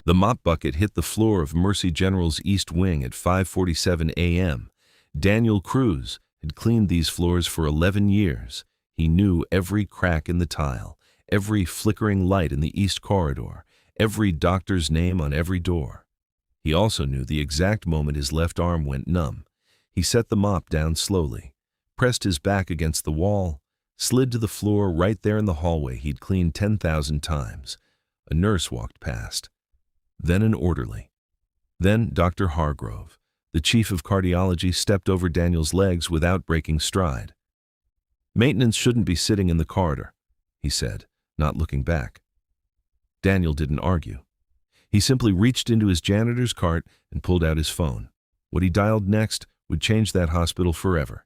The mop bucket hit the floor of Mercy General's East Wing at 5:47 a.m. Daniel Cruz had cleaned these floors for 11 years. He knew every crack in the tile, every flickering light in the East Corridor, every doctor's name on every door. He also knew the exact moment his left arm went numb. He set the mop down slowly, pressed his back against the wall, slid to the floor right there in the hallway he'd cleaned 10,000 times. A nurse walked past, then an orderly. Then Dr. Hargrove, the Chief of Cardiology, stepped over Daniel's legs without breaking stride. "Maintenance shouldn't be sitting in the corridor," he said, not looking back. Daniel didn't argue. He simply reached into his janitor's cart and pulled out his phone. What he dialed next would change that hospital forever.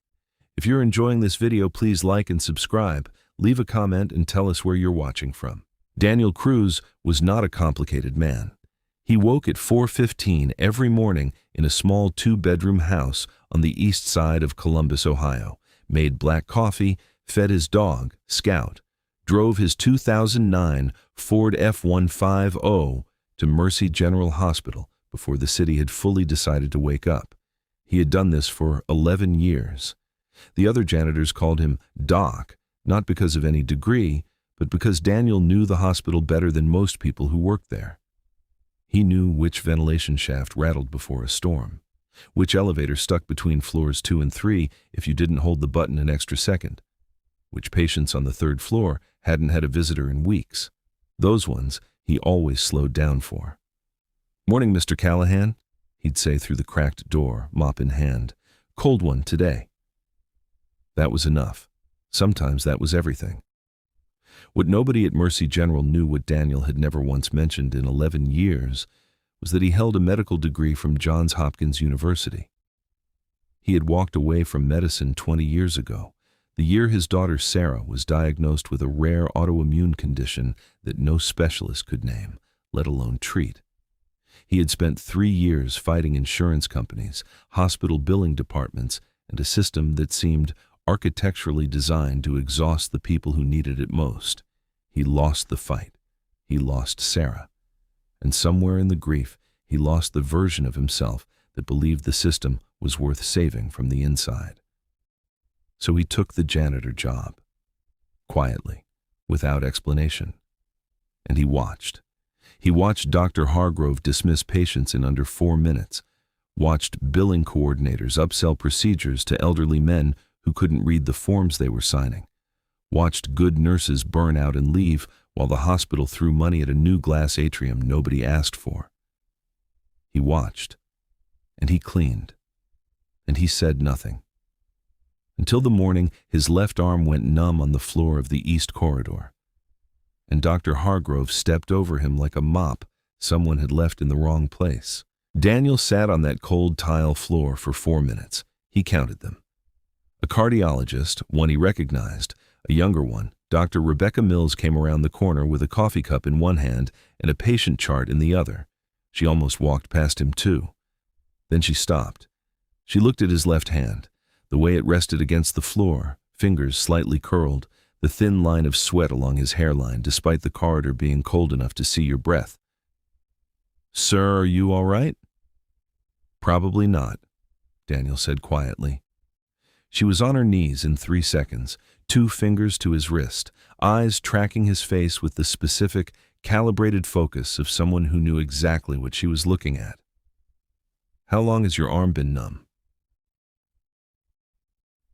If you're enjoying this video, please like and subscribe, leave a comment, and tell us where you're watching from. Daniel Cruz was not a complicated man. He woke at 4:15 every morning in a small 2-bedroom house on the east side of Columbus, Ohio, made black coffee, fed his dog, Scout, drove his 2009 Ford F-150 to Mercy General Hospital before the city had fully decided to wake up. He had done this for 11 years. The other janitors called him Doc, not because of any degree, but because Daniel knew the hospital better than most people who worked there. He knew which ventilation shaft rattled before a storm, which elevator stuck between floors 2 and 3 if you didn't hold the button an extra second, which patients on the 3rd floor hadn't had a visitor in weeks. Those ones he always slowed down for. "Morning, Mr. Callahan," he'd say through the cracked door, mop in hand. "Cold one today." That was enough. Sometimes that was everything. What nobody at Mercy General knew, what Daniel had never once mentioned in 11 years, was that he held a medical degree from Johns Hopkins University. He had walked away from medicine 20 years ago, the year his daughter Sarah was diagnosed with a rare autoimmune condition that no specialist could name, let alone treat. He had spent 3 years fighting insurance companies, hospital billing departments, and a system that seemed architecturally designed to exhaust the people who needed it most. He lost the fight. He lost Sarah. And somewhere in the grief, he lost the version of himself that believed the system was worth saving from the inside. So he took the janitor job, quietly, without explanation. And he watched. He watched Dr. Hargrove dismiss patients in under 4 minutes, watched billing coordinators upsell procedures to elderly men who couldn't read the forms they were signing, watched good nurses burn out and leave while the hospital threw money at a new glass atrium nobody asked for. He watched, and he cleaned, and he said nothing. Until the morning his left arm went numb on the floor of the East Corridor, and Dr. Hargrove stepped over him like a mop someone had left in the wrong place. Daniel sat on that cold tile floor for 4 minutes. He counted them. A cardiologist, one he recognized, a younger one, Dr. Rebecca Mills, came around the corner with a coffee cup in one hand and a patient chart in the other. She almost walked past him too. Then she stopped. She looked at his left hand, the way it rested against the floor, fingers slightly curled, the thin line of sweat along his hairline despite the corridor being cold enough to see your breath. "Sir, are you all right?" "Probably not," Daniel said quietly. She was on her knees in 3 seconds, 2 fingers to his wrist, eyes tracking his face with the specific, calibrated focus of someone who knew exactly what she was looking at. "How long has your arm been numb?"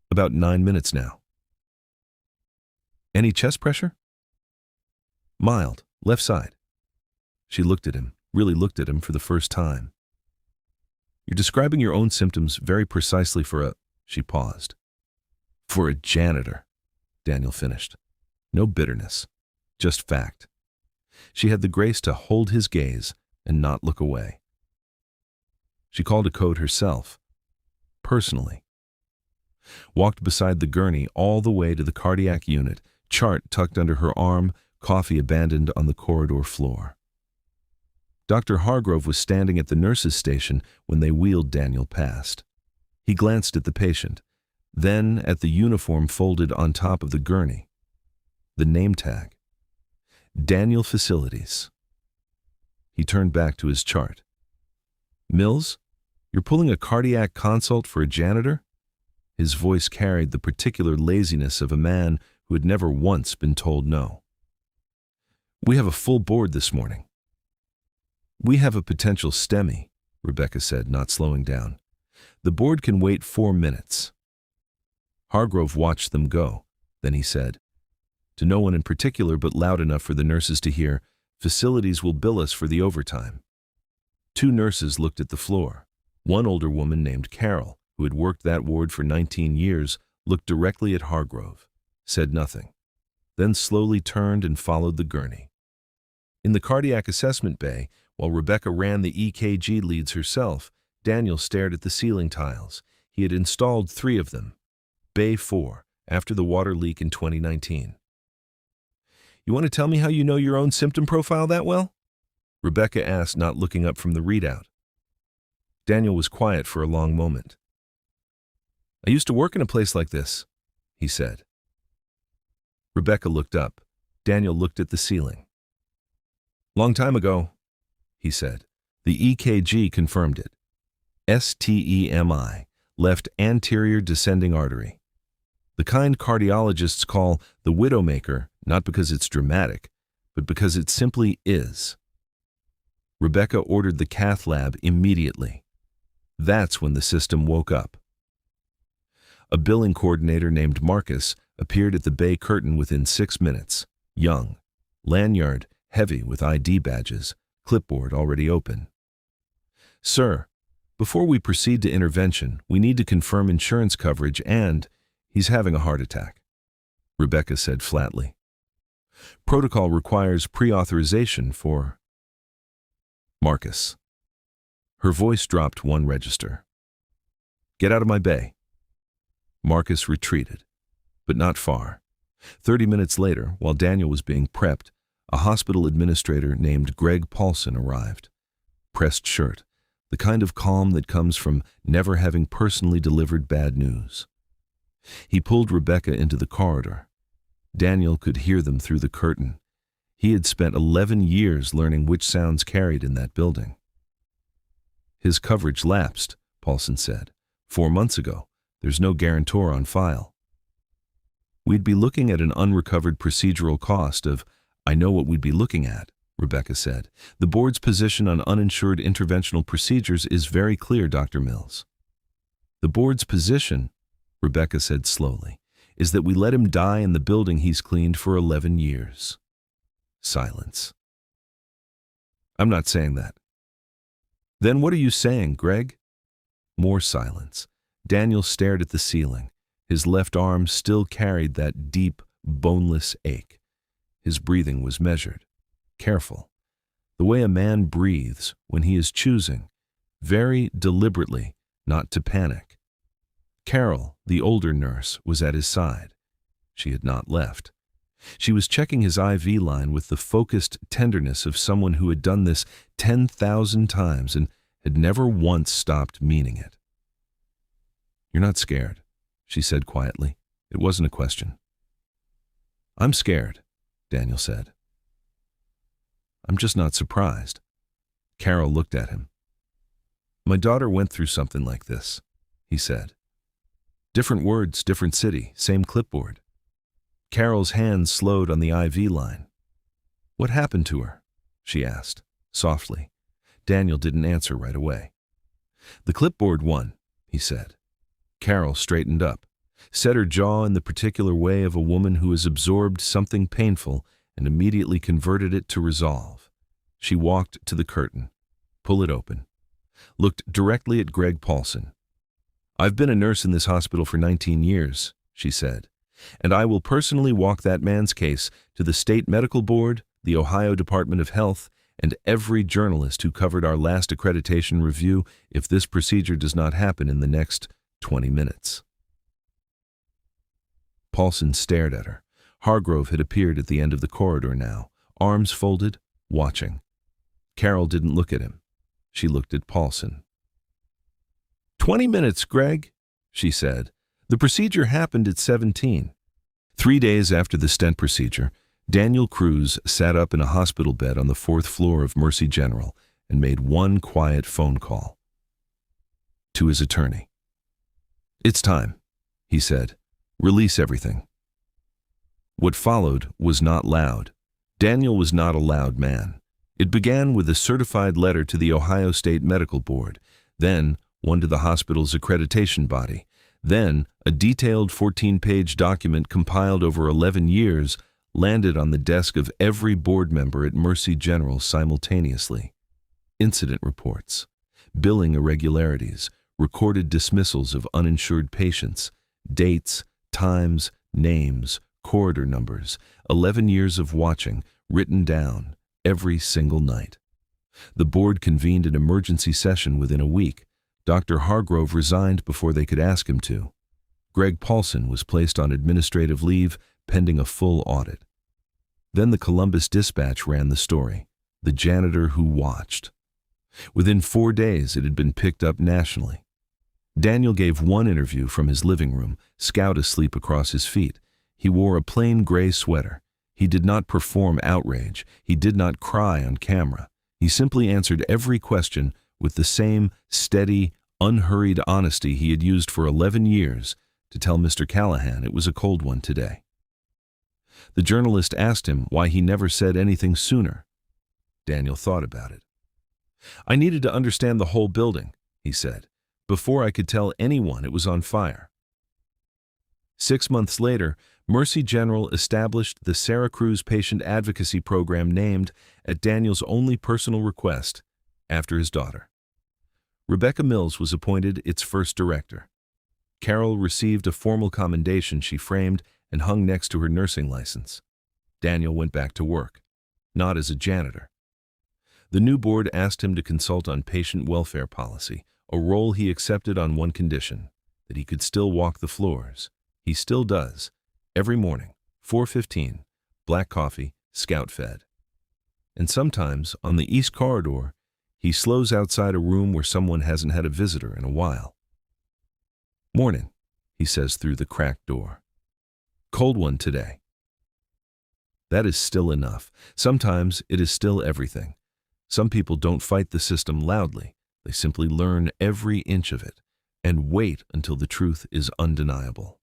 "About 9 minutes now." "Any chest pressure?" "Mild, left side." She looked at him, really looked at him for the first time. "You're describing your own symptoms very precisely for a..." She paused. "For a janitor," Daniel finished. No bitterness, just fact. She had the grace to hold his gaze and not look away. She called a code herself, personally. Walked beside the gurney all the way to the cardiac unit, chart tucked under her arm, coffee abandoned on the corridor floor. Dr. Hargrove was standing at the nurse's station when they wheeled Daniel past. He glanced at the patient, then at the uniform folded on top of the gurney. The name tag. Daniel Facilities. He turned back to his chart. Mills, you're pulling a cardiac consult for a janitor? His voice carried the particular laziness of a man who had never once been told no. We have a full board this morning. We have a potential STEMI, Rebecca said, not slowing down. The board can wait 4 minutes. Hargrove watched them go. Then he said, to no one in particular but loud enough for the nurses to hear, facilities will bill us for the overtime. 2 nurses looked at the floor. One older woman named Carol, who had worked that ward for 19 years, looked directly at Hargrove, said nothing, then slowly turned and followed the gurney. In the cardiac assessment bay, while Rebecca ran the EKG leads herself, Daniel stared at the ceiling tiles. He had installed 3 of them. Bay 4, after the water leak in 2019. You want to tell me how you know your own symptom profile that well? Rebecca asked, not looking up from the readout. Daniel was quiet for a long moment. I used to work in a place like this, he said. Rebecca looked up. Daniel looked at the ceiling. Long time ago, he said. The EKG confirmed it. STEMI, left anterior descending artery. The kind cardiologists call the widowmaker, not because it's dramatic, but because it simply is. Rebecca ordered the cath lab immediately. That's when the system woke up. A billing coordinator named Marcus appeared at the bay curtain within 6 minutes. Young, lanyard heavy with ID badges, clipboard already open. Sir, before we proceed to intervention, we need to confirm insurance coverage and he's having a heart attack, Rebecca said flatly. Protocol requires pre-authorization for Marcus. Her voice dropped 1 register. Get out of my bay. Marcus retreated, but not far. 30 minutes later, while Daniel was being prepped, a hospital administrator named Greg Paulson arrived. Pressed shirt, the kind of calm that comes from never having personally delivered bad news. He pulled Rebecca into the corridor. Daniel could hear them through the curtain. He had spent 11 years learning which sounds carried in that building. His coverage lapsed, Paulson said. 4 months ago. There's no guarantor on file. We'd be looking at an unrecovered procedural cost of, I know what we'd be looking at, Rebecca said. The board's position on uninsured interventional procedures is very clear, Dr. Mills. The board's position, Rebecca said slowly, is that we let him die in the building he's cleaned for 11 years. Silence. I'm not saying that. Then what are you saying, Greg? More silence. Daniel stared at the ceiling. His left arm still carried that deep, boneless ache. His breathing was measured, careful, the way a man breathes when he is choosing, very deliberately, not to panic. Carol, the older nurse, was at his side. She had not left. She was checking his IV line with the focused tenderness of someone who had done this 10,000 times and had never once stopped meaning it. You're not scared, she said quietly. It wasn't a question. I'm scared, Daniel said. I'm just not surprised. Carol looked at him. My daughter went through something like this, he said. Different words, different city, same clipboard. Carol's hands slowed on the IV line. What happened to her? She asked, softly. Daniel didn't answer right away. The clipboard won, he said. Carol straightened up, set her jaw in the particular way of a woman who has absorbed something painful and immediately converted it to resolve. She walked to the curtain, pulled it open, looked directly at Greg Paulson. I've been a nurse in this hospital for 19 years, she said, and I will personally walk that man's case to the State Medical Board, the Ohio Department of Health, and every journalist who covered our last accreditation review if this procedure does not happen in the next 20 minutes. Paulson stared at her. Hargrove had appeared at the end of the corridor now, arms folded, watching. Carol didn't look at him. She looked at Paulson. 20 minutes, Greg, she said. The procedure happened at 17. 3 days after the stent procedure, Daniel Cruz sat up in a hospital bed on the 4th floor of Mercy General and made one quiet phone call to his attorney. "It's time," he said. "Release everything." What followed was not loud. Daniel was not a loud man. It began with a certified letter to the Ohio State Medical Board, then one to the hospital's accreditation body, then a detailed 14-page document compiled over 11 years landed on the desk of every board member at Mercy General simultaneously. Incident reports, billing irregularities, recorded dismissals of uninsured patients, dates, times, names, corridor numbers, 11 years of watching, written down every single night. The board convened an emergency session within a week. Dr. Hargrove resigned before they could ask him to. Greg Paulson was placed on administrative leave pending a full audit. Then the Columbus Dispatch ran the story, "The Janitor Who Watched." Within 4 days, it had been picked up nationally. Daniel gave one interview from his living room, Scout asleep across his feet. He wore a plain gray sweater. He did not perform outrage. He did not cry on camera. He simply answered every question with the same steady, unhurried honesty he had used for 11 years to tell Mr. Callahan it was a cold one today. The journalist asked him why he never said anything sooner. Daniel thought about it. "I needed to understand the whole building," he said, "before I could tell anyone it was on fire." 6 months later, Mercy General established the Sarah Cruz Patient Advocacy Program named, at Daniel's only personal request, after his daughter. Rebecca Mills was appointed its first director. Carol received a formal commendation she framed and hung next to her nursing license. Daniel went back to work, not as a janitor. The new board asked him to consult on patient welfare policy, a role he accepted on one condition, that he could still walk the floors. He still does. Every morning, 4:15, black coffee, Scout fed. And sometimes, on the East Corridor, he slows outside a room where someone hasn't had a visitor in a while. "Morning," he says through the cracked door. "Cold one today." That is still enough. Sometimes it is still everything. Some people don't fight the system loudly. They simply learn every inch of it and wait until the truth is undeniable.